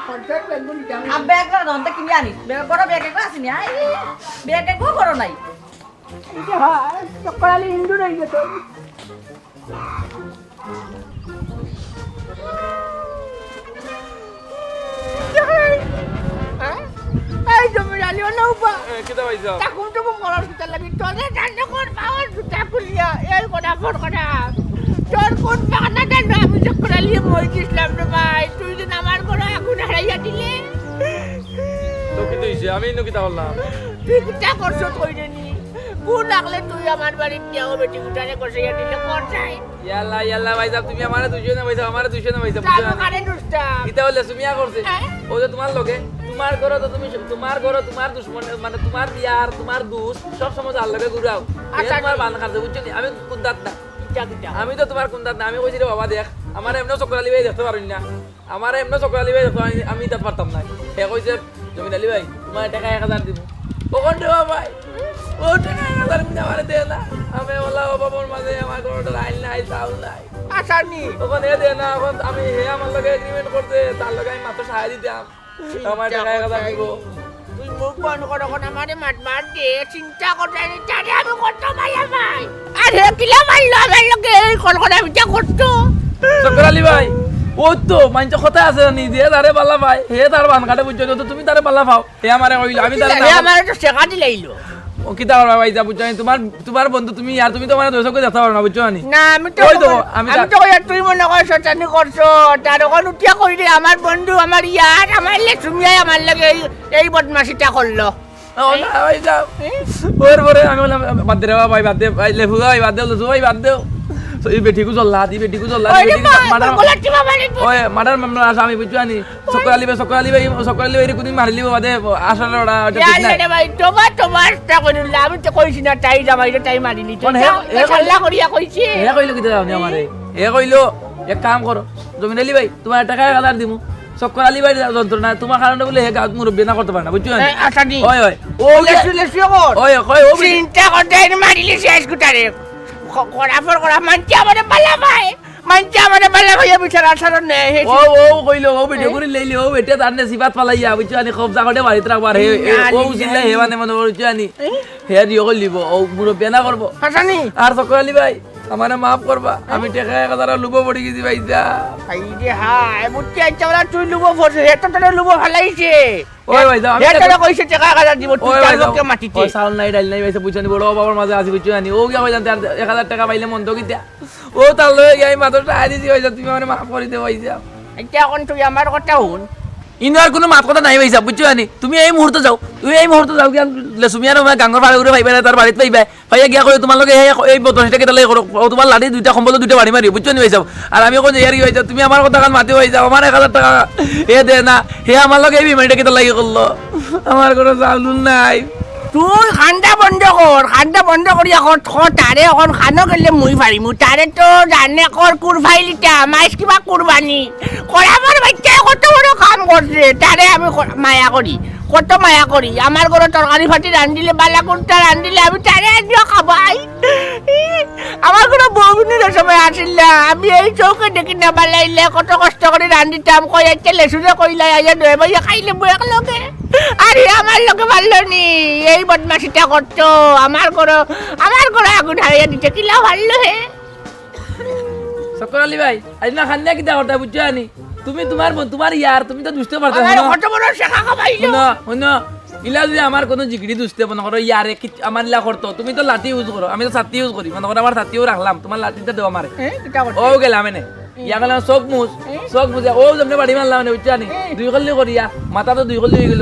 কন্ট্রাক্ট বেগুন জাম আর ব্যাগ রান্তা কিনে আনিস ব্যাগ বড় ব্যাগ একটা আসেনি আই ব্যাগ একো বড় নাই হাই সকালে ইন্দু রই গেছে এই তুমি জানিও না উপা কিতা পাইছো তাকুম তো মরার কিতা লাগি তোরে জানো কোন পাওয়ার জুতা খুলিয়া এই কোনা তোর কোন বাগানা জানো আমি চক্কর লিয়ে মই দিছিলাম রে ভাই তুই যে আমার করে আগুন হারাইয়া দিলে তো কি হইছে আমি ইনো কিতা বললাম তুই কিতা করছো কই নি কোন লাগলে তুই আমার বাড়িতে যাও বেটি উঠানে কষাইয়া দিলে কোন চাই ইয়াল্লা ভাই সাহেব তুমি আমারে দুইশো না ভাইসা আমারে দুইশো না ভাইসা তার কারে দুষ্টা কিতা বললে সুমিয়া করছে ও যে তোমার লগে তোমার ঘর তো তুমি তোমার ঘর তোমার দুশমন মানে তোমার বিয়ার তোমার দুষ সব সময় যার লগে ঘুরাও তোমার বান খাচ্ছে বুঝছো নি আমি কুন্দাত না আমি তো তোমার কুন্দাত না আমি কইছি রে বাবা দেখ আমার এমন চক্রালি ভাই দেখতে পারুন না আমার এমন চক্রালি ভাই দেখতে আমি তা পারতাম না হে কইছে জমিন আলী ভাই তোমার টাকা 1000 দিব ওখান দেওয়া ভাই ও টাকা 1000 মিনিট আমার দে না আমি বললাম ও বাবার মাঝে আমার ঘরটা আইল নাই চাউল নাই আসানি ওখানে দে না এখন আমি হে আমার লগে এগ্রিমেন্ট করতে তার লগে আমি মাত্র সাহায্য দিতাম আমার টাকা 1000 দিব তুই মুখ বন্ধ কর এখন আমারে মার দে চিন্তা করতে জানি আমি কত মাইয়া ভাই আরে কিলা মারলো আমার লগে এই কলকটা বিটা করতো চক্রালি ভাই ও তো মাইন্স কথা আছে নি দিয়ে তারে পাল্লা ভাই হে তার বান কাটে বুঝছো তো তুমি তারে পাল্লা পাও হে আমারে কইলো আমি তারে আমারে তো শেখা দিলাইলো ও কিতা করবা ভাই যা বুঝছো তোমার বন্ধু তুমি আর তুমি তো মানে দোষকে দেখতে পারো না বুঝছো নি না আমি তো ওই তো আমি তো কই তুই মনে কর শতানি করছো তার ওখান উঠিয়া কই রে আমার বন্ধু আমার ইয়ার আমার লেসুমিয়াই আমার লাগে এই বদমাশিটা করলো ও না ভাই যাও ওর পরে আমি বললাম বাদ দে রে ভাই বাদ দে ভাই লেফু ভাই বাদ দে লসু ভাই বাদ দে এই বেটিকু চল্লা দি বেটিকু চল্লা ওই মার্ডার মামলা আছে আমি বুঝছো নি সকালি ভাই কোন মারিলিব বাদে আসলে ওটা রে ভাই তোমার টা কইলা আমি তো কইছি না তাই জামাই তাই মারিলি তো খাল্লা করিয়া কইছি হে কইলো কিতা জানি আমারে হে কইলো এক কাম করো জমিন আলী ভাই তোমার টাকা 1000 দিমু চক্কর আলী ভাই যন্ত্রণা তোমার কারণে বলে হে গাঁত মুরব্বী না করতে পারে না বুঝছো আসানি ওই ও লেসু কর ওই কই ও চিন্তা করতে মারিলি শেষ গুটারে করা মানছি আমারে পালা ভাই মানছি আমারে পালা ভাইয়া বিচার আসার নেই ও কইলো ও ভিডিও করে লইলি ও বেটা তার নে সিবাত পালাইয়া বুঝছো নি খবজা করে বাড়িতে রাখবার হে ও জিল্লা হে মানে মনে বুঝছো নি হে দিও কইলিব ও মুরব্বী না করব হাসানি আর চক্কর আলী ভাই আমারে মাফ করবা আমি টাকা 1000 লুবো পড়ি গেছি ভাই যা ভাই রে হাই বুঝছি আচ্ছা বলা তুই লুবো ফরছে হেটা তো লুবো ফলাইছে ওই ভাই যাও আমি হেটা কইছে টাকা 1000 দিব তুই তার লোককে মাটিতে ওই সাউন্ড নাই ডাইল নাই ভাই বুঝছো নি বড় বাবার মাঝে আসি বুঝছো নি ও গিয়া ভাই জানতে 1000 টাকা পাইলে মন তো কিতা ও তার লয়ে গিয়ে মাত্র টাকা দিছি ভাই তুমি আমারে মাফ করে দে ভাই যা আচ্ছা এখন তুই আমার কথা শুন ইনো আর কোনো মাত কথা নাই পাইছা বুঝছো আনি তুমি এই মুহূর্তে যাও কি লেসুমি আর গাঙ্গর পাড়ে ঘুরে পাইবা তার বাড়িতে পাইবা পাইয়া গিয়া করে তোমার লগে এই বদমাশিটা কেটা লাগে করো তোমার লাঠি দুইটা সম্বল দুইটা বাড়ি মারি বুঝছো নি পাইছাও আর আমি কোন ইয়ার কি হইছা তুমি আমার কথা কান মাতি হয়ে যাও আমার 1000 টাকা এ দে না হে আমার লগে এই বিমানটা কেটা লাগে করলো আমার কোনো চাউল নাই তুই খান্দা বন্ধ করি এখন তারে এখন খানো গেলে মুই পারিমু তারে তো জানে কর কুরফাইলিটা মাইস কিবা কুরবানি করাবার বাচ্চা কত বড় কাম করছে তারে আমি মায়া করি আমার ঘরে তরকারি ফাটি রান্ধিলে বালা কুর্তা রান্ধিলে আমি তারে আজও খাবাই আমার ঘরে বউবিনের সময় আসিল না আমি এই চৌকে দেখি না বালাইলে কত কষ্ট করে রান্ধিতাম কই একটা লেসুরে কইলা আইয়া দয়ে ভাইয়া খাইলে বউ এক লগে আরে আমার লোকে ভালো নি এই বদমাশিটা করতো আমার ঘরে আগুন হারিয়ে দিতে কিলা ভালো হে সকর আলী ভাই আজ না খান্না কিটা করতে বুঝছো আনি তুমি তোমার ইয়ার তুমি তো দুষ্টে পারছো আমার কত বড় শেখা খাবাইলো শুনো ইলা যদি আমার কোনো জিগড়ি দুষ্টে মনে করো ইয়ারে আমার ইলা করতো তুমি তো লাঠি ইউজ করো আমি তো ছাতি ইউজ করি মনে করো আমার ছাতিও রাখলাম তোমার লাঠিটা দেও আমারে ও গেলাম এনে ইয়া গেলাম চোখ মুছে ও যেমনি বাড়ি মারলাম মানে বুঝছো আনি 2 কল্লি করিয়া মাথা তো 2 কল্লি হয়ে গেল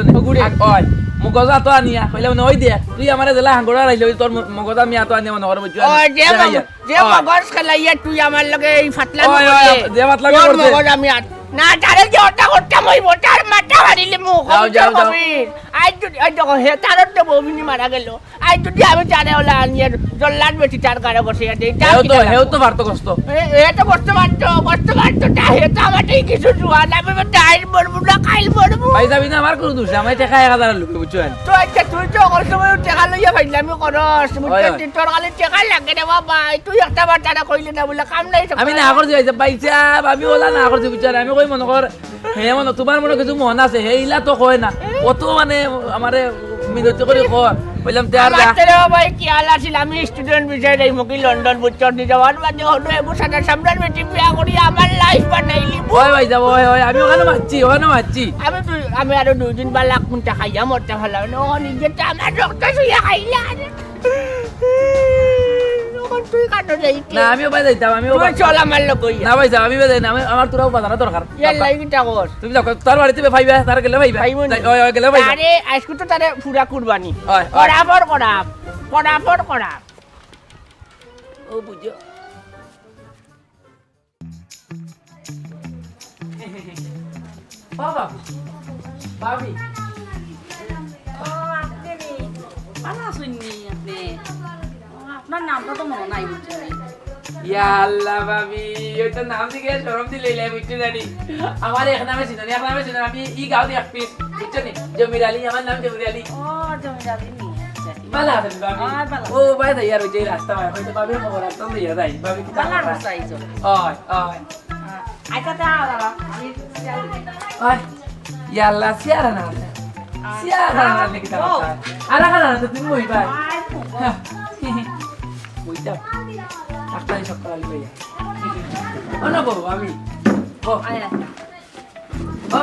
ওই মগজা তো আনিয়া কইলে মানে ওই দিয়া তুই আমারে দিলা হাঙ্গড়া রাইলো তোর মগজা মিয়া তো আনিয়া মনে করো বুঝছো যে মগজ খেলাইয়া তুই আমার লগে এই ফাটলা যে ফাটলা করছে মগজ আমি না তারে যে ওটা করতাম ওই মোটার মাথা মারিলে মুখ যাও আজ যদি আজ দেখো হে তারও তো বউমিনি মারা গেল আজ যদি আমি তারে ওলা আনিয়ে জল্লাদ বেশি তার কারে বসে হেও তো পারতো কষ্ট হে তো কষ্ট পারতো তা হে তো আমারই কিছু জোয়া না আমি ডাইল বলবো না খাইল বলবো ভাই যাবি না আমার কোনো দোষ আমি টাকা 1000 লোক বুঝছো তো আচ্ছা তুই তো ওই সময় টাকা লইয়া ভাইলামি করস মুই তোর কালে টাকা লাগে রে বাবা তুই একটা বার টাকা কইলে না বলে কাম নাই আমি না করছি ভাই পাইছা আমি ওলা না করছি বুঝছো আমি কই মনে কর হে মনে তোমার মনে কিছু মন আছে হেইলা তো কয় না অত মানে আমারে মিনতি করে কর বললাম তার মাস্টারে ভাই কি হাল আছিল আমি স্টুডেন্ট বিষয় যাই মুকি লন্ডন বুঝছর দি যাওয়ার বাদে হলো এবু সাদা সামরার বেটি বিয়া করি আমার লাইফ বানাইলি ওই ভাই যাব ওই আমি ওখানে মারছি আমি আরো 2 দিন বা লাখ কোনটা খাইয়া মরতে ভালো না নিজেটা আমার রক্ত শুয়ে খাইলা তুই কাটো যাই না আমিও ভাই যাইতাম আমিও চল আমার লোক কই না ভাই যাও আমি যাই না আমার তোরাও বাজানো দরকার এর লাইগিটা কর তুমি যাও তার বাড়িতে ভাইবা তার গেলে ভাইবা ওই গেলে ভাইবা আরে আজকে তো তারে পুরা কুরবানি ওই করা ও বুঝো বাবা ভাবি আপনার নামটা তো মনে নাই বুঝছে ইয়া আল্লাহ ভাবি ওইটা নাম দিকে শরম দি লইলাই বুঝতে জানি আমার এক নামে চিনি আমি ই গাঁও দি এক পিস বুঝছো নি জমির আলী আমার নাম জমির আলী ও জমিদারি নি বালা আছেন ভাবি ও ভাই তাই আর ওই যে রাস্তা ভাই হয়তো ভাবি খবর আসতাম দিয়া যাই ভাবি কি বালার বসাইছো ওই আচ্ছা তা আমি ওই ইয়া আল্লাহ সিয়ারা না নাকি তা আরা কানা তো তুমি ওই ভাই ওইটা আস্তানি সকাল ভাইয়া অনা বাবু আমি ও আয়া ও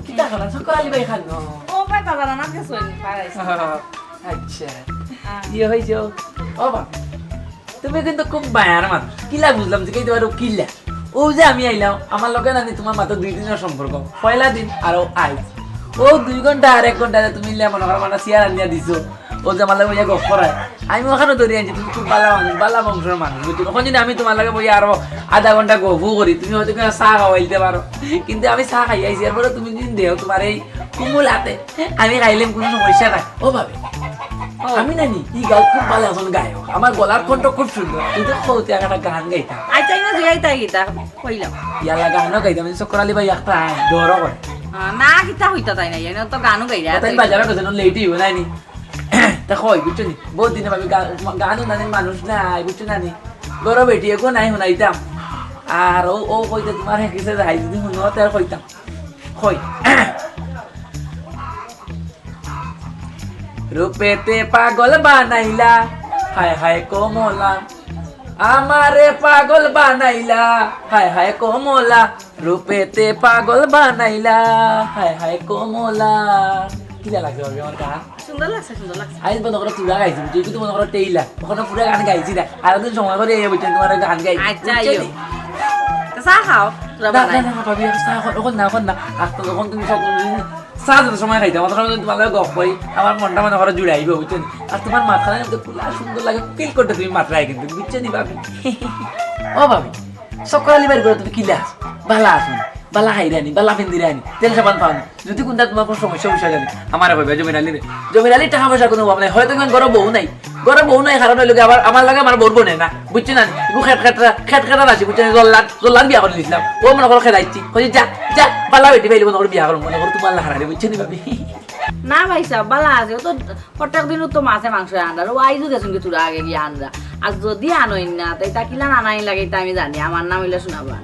কিটা খালা সকাল ভাই খানো ও ভাই বাজার না গেছো পারাইছো আচ্ছা ইয়ে হইছে ও বাবা তুমি কিন্তু খুব বায়ার মানুষ কিলা বুঝলাম যে কইতে পারো কিলা ও যে আমি আইলাম আমার লগে না তোমার মাত্র 2 দিনের সম্পর্ক পয়লা দিন আর আইজ ও 2 ঘন্টা আর 1 ঘন্টা তুমি মনে করো মানে চেয়ার আনিয়া দিছো ও যে আমার লাগে বইয়া গপ করায় আমি ওখানে ধরে আনছি তুমি খুব বালা বংশের মানুষ বুঝছো তখন যদি আমি তোমার লাগে বইয়া আরো আধা ঘন্টা গপু করি তুমি হয়তো চাহ খাওয়াইতে পারো কিন্তু আমি চাহ খাই আইছি এরপরে তুমি যদি দেও তোমার এই কুমুল হাতে আমি খাইলাম কোনো সমস্যা নাই ও ভাবে আমি নানি ই গাও খুব ভালো এখন গায়ক আমার গলার কণ্ঠ খুব সুন্দর কিন্তু কৌতে একটা গান গাইতাম আচ্ছা না জিগাইতা গিতা কইলাম ইয়ালা গানও গাইতাম চক্কর আলী ভাই একটা দৌড় করে না কিতা হইতা তাই না এনে তো গানও গাইরা তাই বাজারে গেছে লেটই হই নাইনি তা কই বুঝছো নি বহুত দিনে ভাবি গানও নানি মানুষ নাই বুঝছো নানি গরো বেটি এগো নাই শুনাইতাম আর ও কইতে তোমার হেকিছে যাই যদি শুনো তার কইতাম কই রূপেতে পাগল বানাইলা হায় হায় কোমলা আমারে পাগল বানাইলা হায় হায় কোমলা রূপেতে পাগল বানাইলা হায় হায় কোমলা কিলা লাগছে ভাবি আমার গান সুন্দর লাগছে আইজ মনে করো তুলা গাইছি তুই কিন্তু মনে করো টেইলা ওখানে পুরো গান গাইছি না আর দিন সময় করে এই বলছেন তোমার গান গাই আচ্ছা আইও চাহ খাও তোরা না বানাই না না ভাবি চা এখন না আস্তে যখন তুমি সব চা যত সময় খাইতে আমার সময় তোমার লগে গপ করি আমার মনটা মানে ঘরে জুড়ে আইবে বুঝছেন আর তোমার মাথা খোলা সুন্দর লাগে ফিল করতে তুমি মাত্রায় কিন্তু বুঝছেন ভাবি ও ভাবি সকরালি বাড়ি করে তুমি কিলে আস বালা আসুন বালা হাইরানি বালা ফেন্দিরানি তেল সাবান পাওনি যদি কোনটা তোমার কোনো সমস্যা বিষয় জানি আমার ভাবি জমির আলী টাকা পয়সা কোনো অভাব নাই হয়তো ঘরে বউ নাই কারণ হইলো আবার আমার লাগে আমার বউ বনে না বুঝছি না খেট আছে বুঝছেন জল্লাদ বিয়া করে দিয়েছিলাম ও মনে করো খেলাইছি যা যা বালা বেটি পাইলে মনে করো বিয়া করো মনে করো তোমার লাগা বুঝছেন ভাবি না ভাই সাহেব বালা আছে ও তো প্রত্যেক দিন তো মাছে মাংস আনরা ও আইজু গেছেন কি তোরা আগে গিয়ে আনরা আর যদি আনোই না তাই তাকিলা আনাই লাগে এটা আমি জানি আমার নাম হইলে শোনাবা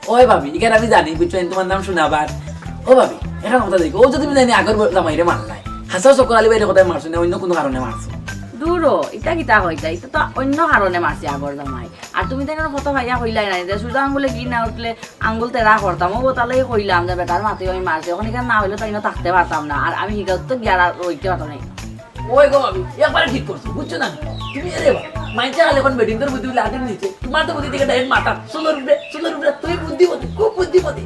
ওই ভাবি এখানে আমি জানি বুঝছেন তোমার নাম শোনাবার ও ভাবি এটা কথা দেখো ও যদি তুমি জানি আগের জামাইরে মারলাই হাসাও চক্কর আলী বাইরে কথায় মারছো না অন্য কোনো কারণে মারছো দূরও এটা কিতা হইতা এটা তো অন্য কারণে মারছি আগর জামাই আর তুমি তো এখানে ফটো ভাইয়া কইলাই নাই যে সুজা আঙ্গুলে কি না উঠলে আঙ্গুল তেরা করতাম ও তাহলে কইলাম যে বেটার মাতে আমি মারছি ওখানে এখানে না হইলে তাই থাকতে পারতাম না আর আমি হিগাত তো গিয়ার রইতে পারতাম না ওই গো ভাবি একবারে ঠিক করছো বুঝছো না তুমি এরে মাইনচা খালি এখন বেডিং তোর বুদ্ধি লাগে নিচে তোমার তো বুদ্ধি থেকে ডাইরেক্ট মাথা সোলোর উপরে তুমি বুদ্ধিমতী খুব বুদ্ধিমতী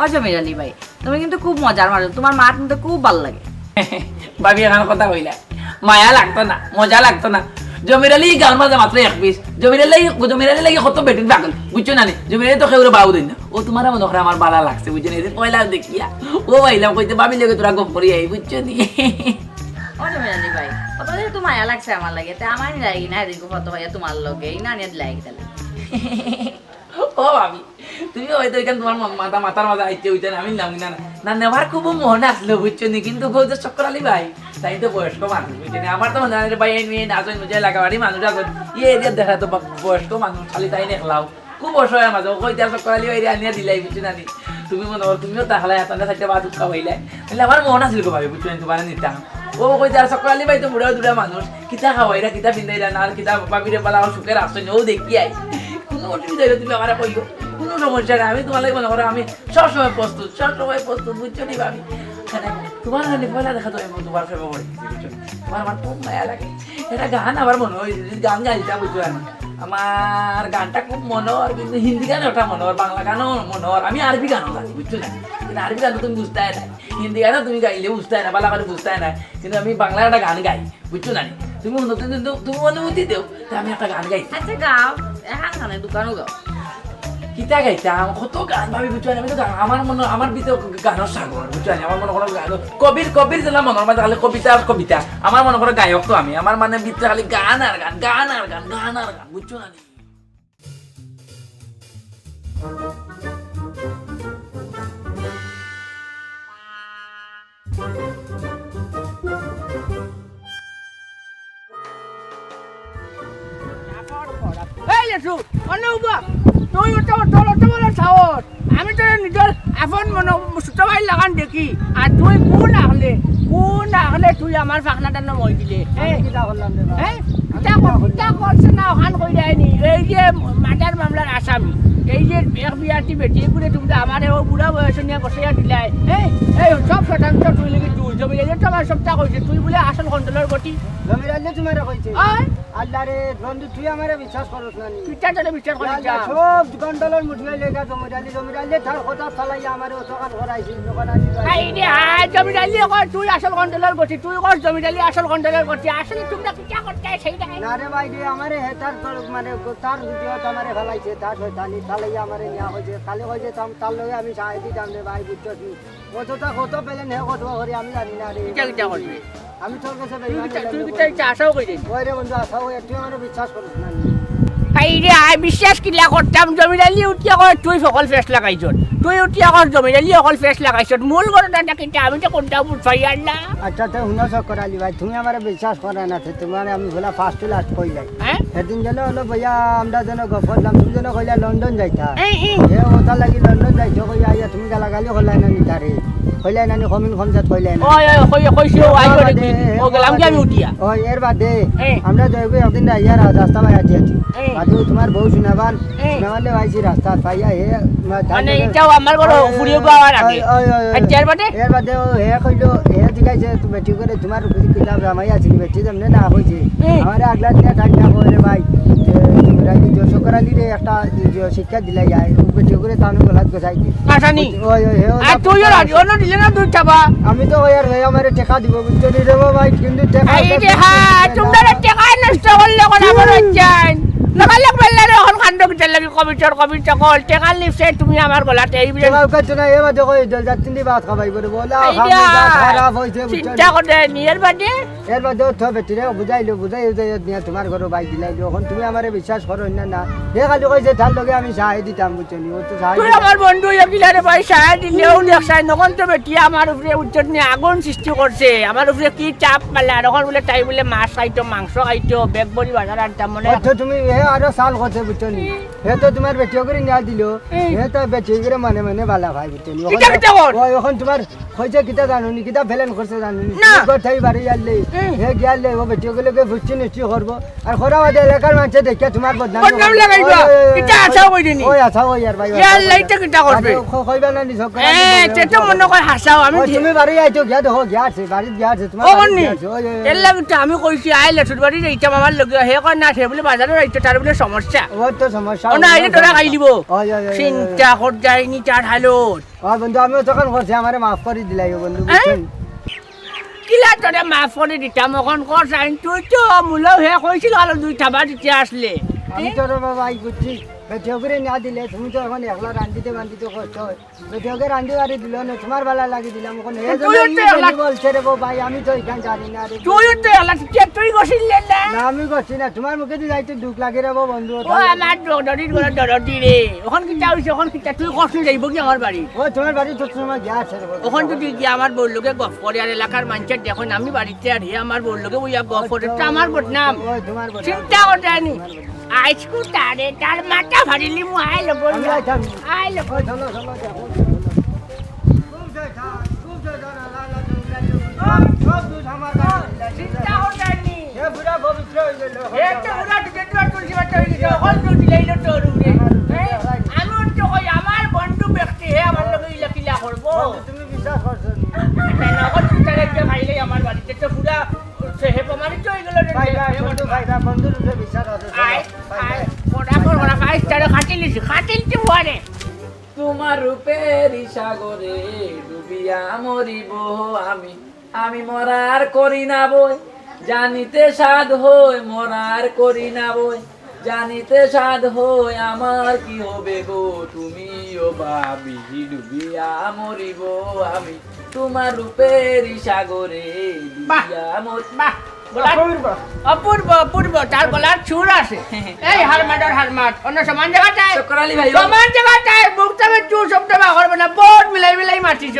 অজমিরানি ভাই তুমি কিন্তু খুব মজার মারো তোমার মা কিন্তু খুব ভালো লাগে ভাবি এখন কথা কইলা মায়া লাগতো না মজা লাগতো না জমির আলী গাঁর মাঝে মাত্র এক পিস জমির আলী লাগে কত বেটিন পাগল বুঝছো না জমির আলী তো কেউ বাউ দিন না ও তোমার মনে করে আমার বালা লাগছে বুঝছো না এদিন পয়লা দেখিয়া ও ভাইলাম কইতে ভাবি লেগে তোরা গপ করি আই বুঝছো নি অজমিরানি ভাই কত যেহেতু মায়া লাগছে আমার লাগে তা আমার লাগি না এদিকে ফটো ভাইয়া তোমার লগে এই না নিয়ে লাগে তাহলে ও ভাবি তুমি হয়তো এখানে তোমার মাথার মাথা আইতে হইতে আমি নাম না নেওয়ার খুব মনে আসলো বুঝছো নি কিন্তু যে চক্কর আলী ভাই তাই তো বয়স্ক মানুষ বুঝছো নি আমার তো মনে হয় ভাই নিয়ে নাচন বুঝে লাগাবাড়ি মানুষ এখন এরিয়া দেখা তো বয়স্ক মানুষ খালি তাই নেখলাও খুব অসহায় মাঝে কই দিয়া চক্কর আলী ভাই আনিয়া দিলাই বুঝছো না তুমি মনে করো তুমিও তাহলে এতটা থাকতে বাদ উৎকা হইলে তাহলে আমার মন আসছিল ভাবি বুঝছো তোমার নিতাম ও কই দিয়া চক্কর আলী ভাই তো বুড়া মানুষ কিতা খাওয়াইরা কিতা পিন্দাইরা না আর কিতা বাবিরে বলা সুখের আসছেন ও দেখি আই কোনো অসুবিধা হলে তুমি আমার কইও কোনো সমস্যা নেই আমি তোমার লাগে মনে করো আমি সবসময় প্রস্তুত বুঝছো নি ভাবি তোমার হানি পয়লা দেখা তো আমি তোমার ফেভার করে বুঝছো তোমার আমার খুব মায়া লাগে এটা গান আবার মনে হয় যদি গান গাইতা বুঝছো আমার গানটা খুব মনোহর কিন্তু হিন্দি গান ওটা মনোহর বাংলা গানও মনোহর আমি আরবি গানও গাই বুঝছো না কিন্তু আরবি গান তুমি বুঝতে না হিন্দি গানও তুমি গাইলে বুঝতে না বালা করে বুঝতে না কিন্তু আমি বাংলার একটা গান গাই বুঝছো না তুমি অনুমতি দেও আমি একটা গান গাই আচ্ছা গাও এখন খানে দোকানও গাও কিতা গাইতাম কত গান ভাবি বুঝছো আমি তো গান আমার ভিতরে গানের সাগর বুঝছো আমার মনে করো কবির যেন মনের মাঝে খালি কবিতা আমার মনে করো গায়ক তো আমি আমার মানে ভিতরে খালি গান আর গান বুঝছো না এই লেসু অন্য উবা তুই ওটা বলো সাহস আমি তো নিজের এখন মনে ছোট ভাই লাগান দেখি আর তুই কোন আহলে তুই আমার ফাঁকনাটা মই দিলে করছে না ওখান কই যায়নি এই যে মার্ডার মামলার আসামি এই যে এক বিয়াটি বেটি করে তুমি আমার ও বুড়া বয়স নিয়ে বসাইয়া দিলাই এই সব শতাংশ তুই লেগে তুই জমি তো আমার সবটা কইছে তুই বলে আসল কন্ট্রোলের গতি জমির আলী তোমার কইছে আয় আল্লাহ রে বন্ধু তুই আমারে বিশ্বাস করছ না নি পিতা চলে বিচার করে যা সব দোকানদারের মুঠে লেগা জমির আলী তার কথা চালাই আমারে দোকান করাইছিল দোকান আনি এই রে জমিদারি কর তুই আসল কন্ট্রোলার করছিস তুই কর জমিদারি আসল কন্ট্রোলার করছিস আসলে তোমরা কি করতে সেইটা না রে ভাই রে আমারে হেতার মানে তার ভিডিও আমারে ফেলাইছে তার শয়তানি চালাই আমারে নিয়া হইছে কালে কইছে তার লগে আমি সাহায্য দিতাম রে ভাই বুঝছস নি কত পেলেন হে কত করে আমি জানি না রে কিটা করবি আমি তোর কাছে তুই কিটা আশাও কইছিস ওই রে বন্ধু আশা হই তুই আমারে বিশ্বাস করছ না নি এই রে বিশ্বাস কিলা করতাম জমিদারি উঠিয়া কর তুই সকল ফেস লাগাইছ তুই উঠিয়া কর জমিদারি সকল ফেস লাগাইছ মূল ঘটনাটা কিটা আমি তো কোনটা বুঝাই আল্লাহ আচ্ছা তো হুনা চক্কর আলী ভাই তুমি আমারে বিশ্বাস করে না তোমার আমি বলা ফার্স্ট লাস্ট কইলাই সেদিন যেন হলো ভাইয়া আমরা যেন গফরলাম তুমি যেন কইলা লন্ডন যাইতা এ ওটা লাগি লন্ডন যাইছো কইয়া আইয়া তুমি গালাগালি কইলাই না নি তারে কইলাই না নি কমিন কমজাত কইলাই না কইছো আই করে ও গেলাম কি আমি উঠিয়া ওই এর বাদে আমরা যাইবো একদিন আইয়া রাস্তা ভাই আছি বাদু তোমার বউ শুনাবান শুনাবালে ভাইছি রাস্তা পাইয়া হে মানে এটাও আমার বড় ফুরিয়ে পাওয়ার আগে আচ্ছা এর বাদে হে কইলো হে জিগাইছে তুমি বেটি করে তোমার কিতাব জামাই আছে বেটি যেমনে না হইছে আমারে আগলা দিনে টাইম না কইলে ভাই ঘুরাই দিও সকরালি রে একটা শিক্ষা দিলাই যায় বেটি করে তানো গলাত গছাই দি কাটানি ওই ওই আর তুইও রাজি অন্য দিলে না দুই চাবা আমি তো ওই আর ভাই আমারে টাকা দিব বুঝছো নি রে ভাই কিন্তু টাকা এই যে হ্যাঁ তোমরা টাকা নষ্ট করলে কোন আমার হচ্ছেন লাগালে বেলা রে এখন কাণ্ড কিটার লাগি কবিচর কল টাকা লিপসে তুমি আমার গলাতে এই বিলে টাকা কত না এবা দেখো দল যাত্রী দি ভাত খাবাই করে বলা খারাপ হইছে বুঝছো চিন্তা করে নিয়ের বাদে এর বাদে তো বেটি রে বুঝাইলো বুঝাই নিয়ে তোমার ঘরে বাইক দিলাইলো এখন তুমি আমারে বিশ্বাস করো না না হে খালি কইছে তার লগে আমি সাহায্য দিতাম বুঝছো নি ও তো তুই সাহায্য আমার বন্ধু এগিলারে পয়সা দিলেও দেখছাই নখন তো বেটি আমার উপরে উচ্চত নিয়ে আগুন সৃষ্টি করছে আমার উপরে কি চাপ পালে আর এখন বলে তাই বলে মাছ খাইতো মাংস খাইতো বেগ বড়ি বাজার আনতাম মনে তো তুমি হে আরো সাল করছে বুঝছো নি হে তো তোমার বেটি করে নিয়ে দিল হে তো বেটি করে মানে মানে ভালো ভাই বুঝছো নি কিটা কিটা কর? ওই এখন তোমার কইছে কিটা জানো নি কিটা ফেলেন করছে জানো নি না। কথাই বাড়ি আনলে হে গিয়ালে ও বেটি গুলোকে বুঝছি নিশ্চয় করবো আর খরা বাদে এলাকার মানুষ দেখে তোমার বদনাম বদনাম লাগাইবা কিটা আছাও কই দিনি ওই আচ্ছা ওই আর ভাই ইয়া লাইটা কিটা করবে কইবা না নি সব তে তো মনে কয় হাসাও আমি তুমি বাড়ি আইছো গিয়া দেখো গিয়া আছে বাড়ি গিয়া আছে তোমার ও বাড়ি বন্নি গিয়া আছে, ওই, ওই, ওই। এর লাগতে আমি কইছি আইলে ছুটবাড়ি যাইতাম আমার লগে হে কয় না সে বলে বাজারে যাইতো তার বলে সমস্যা ও তো সমস্যা ও না আইলে তোরা খাই দিব ওই, ওই, ওই, ওই, চিন্তা কর যায়নি চার হালত ওই বন্ধু আমিও তখন করছি আমারে মাফ করে দিলাই ও বন্ধু বুঝছেন কিলা তোরে মাফ করে দিতাম এখন কর সাইন তুই তো মূলেও হে কইছিল আর দুই থাবা দিতে আসলে আমি তো বাবা আই বুঝছি বেটিওকে না দিলে তুমি তো এখন একলা রান্ধিতে বান্ধিতে কষ্ট হয় বেটিওকে রান্ধি বাড়ি দিল না তোমার বেলা লাগিয়ে দিলাম এখন এই তুইও তো জন্য একলা- বলছে রে বউ ভাই আমি তো এখান জানি না রে তুইও তো এলা তুই গছিলি না না আমি করছি না তোমার মুখে দিয়ে যাইতে দুঃখ লাগে রে বউ বন্ধু ও আমার দরদির ঘরে দরদি রে ওখান কিটা হইছে ওখান কিটা তুই কষ্ট যাইব কি আমার বাড়ি ও তোমার বাড়ি তো তোমার গিয়া আছে রে বউ। ওখান যদি গিয়ে আমার বউর লোকে গপ করে আর এলাকার মানুষের দেখুন আমি বাড়িতে আর হে আমার বউর লোকে ওই গপ করে তো আমার বদনাম ওই তোমার বদনাম। চিন্তা করতে আনি আজকু তারে তার মাথা ভারিলি মু আইলো বল আমি আইতাম। আইলো ওই চলো চলো দেখো খুব জয় থাক খুব জয় জানা লালা সব দুধ আমার কাছে চিন্তা করতে আনি এ বুড়া পবিত্র হয়ে গেল একটা উড়া যেটা তুলসী পাতা হয়ে গেছে হল তো দিলাইলো তোর উপরে আমি তো কই আমার বন্ধু ব্যক্তি হে আমার লগে ইলা কিলা করব তুমি বিশ্বাস করছো নি? না কত তারে যে ভাইলে আমার বাড়িতে তো পুরা হে প্রমাণিত হয়ে গেল রে বন্ধুর উপরে বিশ্বাস আছে আয় আয় ওরা ভাই তারে খাটিলছি ভরে তোমার রূপের সাগরে ডুবিয়া মরিব আমি আমি মরার করি না বই জানিতে সাধ হই মরার করি না বই জানিতে সাধ হই আমার কি হবে গো তুমিও ভাবি ডুবিয়া মরিব আমি তোমার রূপের সাগরে ডুবিয়া মরিব বাহ অপূর্ব অপূর্ব তার গলার সুর আছে এই হারমাট অন্য সমান জায়গাটায় চক্রালি ভাই সমান জায়গাটায় মুখটা চুর শব্দ বা করবে না বোট মিলাই মারছিস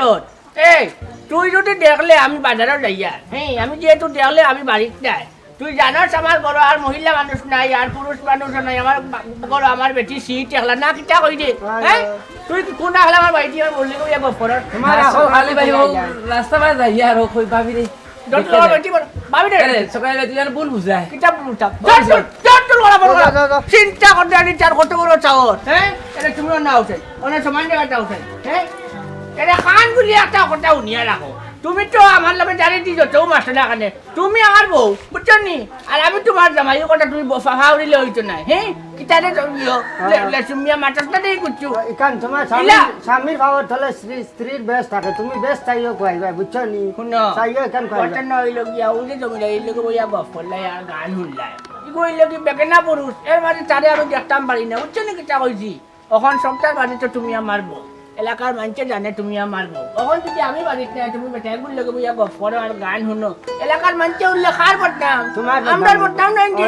এই তুই যদি দেখলে আমি বাজারে যাইয়া হ্যাঁ আমি যেহেতু দেখলে আমি বাড়িতে যাই তুই জানাস আমার বড় আর মহিলা মানুষ নাই আর পুরুষ মানুষ নাই আমার বড় আমার বেটি সিট একলা না কিটা কই দে হ্যাঁ তুই কোনটা হলে আমার বাড়িতে আমার বললি কই এক বছর তোমার চক্রালি ভাই রাস্তা পার যাই আর কই ভাবি রে ডক্টর বেটি ভাবি দে সকালে তুই আর ভুল বুঝায় কিতাব লুটাব চিন্তা করতে আনি চার কত বড় চাওর হ্যাঁ এটা তুমিও না উঠে অনেক সমান জায়গাটা উঠে হ্যাঁ এটা খান বলি একটা কথা উনিয়া রাখো তুমি তো আমার লগে জানি দিছো তো মাস্টার না কানে তুমি আমার বউ বুঝছো নি আর আমি তোমার জামাই কথা তুমি ফাউরিলে হইতো না হ্যাঁ কিতারে জমিও লেসুমিয়া মাটাসটা দেই কুচু এখান তোমার স্বামীর পাওয়ার তাহলে স্ত্রীর বেশ থাকে তুমি বেশ চাইও কইবা বুঝছো নি শুনো চাইও এখান কইবা কথা নইল গিয়া উলে জমিলা এই লোক বইয়া গপ করলাই আর গান হুল্লাই কইলে কি বেকেনা পুরুষ এর মানে তারে আমি দেখতাম পারি না বুঝছো নি কিটা কইছি এখন সবটার বাড়ি তো তুমি আমার বউ এলাকার মানুষে জানে তুমি আমার বউ এখন যদি আমি বাড়িতে নাই তুমি বেটা এগুলো লোক বইয়া গপ করো আর গান শুনো এলাকার মানুষে উল্লেখ আর বদনাম আমার বদনাম নাই যে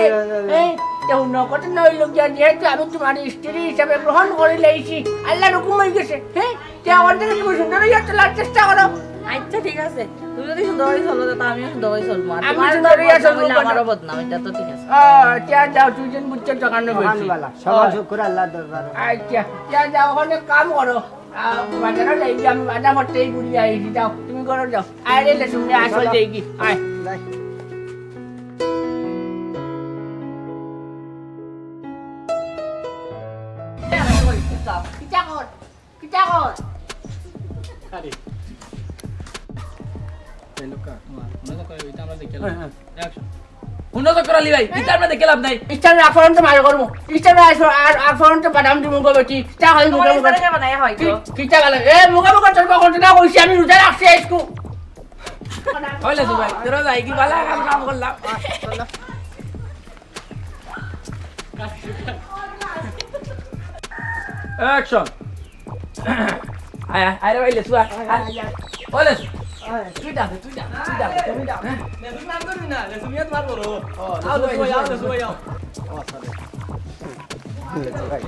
এই তো নকট নইল গিয়া যেহেতু আমি তোমার স্ত্রী হিসাবে গ্রহণ করে লাইছি আল্লাহর হুকুম হয়ে গেছে হ্যাঁ তে আমার থেকে তুমি সুন্দর হইয়া চলার চেষ্টা করো আচ্ছা ঠিক আছে তুমি যদি সুন্দর হয়ে চলো তো আমিও সুন্দর হয়ে চলবো আর আমি তোমার সুন্দর হইয়া চলবো, বললে কথা। আমারও বদনাম এটা তো ঠিক আছে যাও তুই যেন বুঝছো টাকানো বেশি সবার শুক্র আল্লাহ দরবার আচ্ছা যাও ওখানে কাম করো বাজারে যাই আমি বাজার করতেই ঘুরি আইছি যাও তুমি করো যাও আরে তুমি আসল যাই কি আয় কিটা কর আরে এই লোক তোমার মনে করে এটা আমরা দেখে অ্যাকশন উন্নত করালি ভাই ইতার মধ্যে দেখে লাভ নাই ইস্টার আফরন তো মার করবো ইস্টার আফরন তো বাদাম দি মুগো বেটি চা খালি মুগো মুগো বানাই হয়তো কিটা গেল এ মুগো মুগো তর্ক করতে না কইছি আমি রোজা রাখছি আজকু হইলে তো ভাই তোরা যাই কি বালা কাম করলাম অ্যাকশন আয় আয় রে ভাই লেসু আয় ওই লেসু তুই ডাক তুমি ডাক তুমি নাম করবি না তুমি আর মারবো ও আও লেসু ভাই আও লেসু ভাই আও ভাই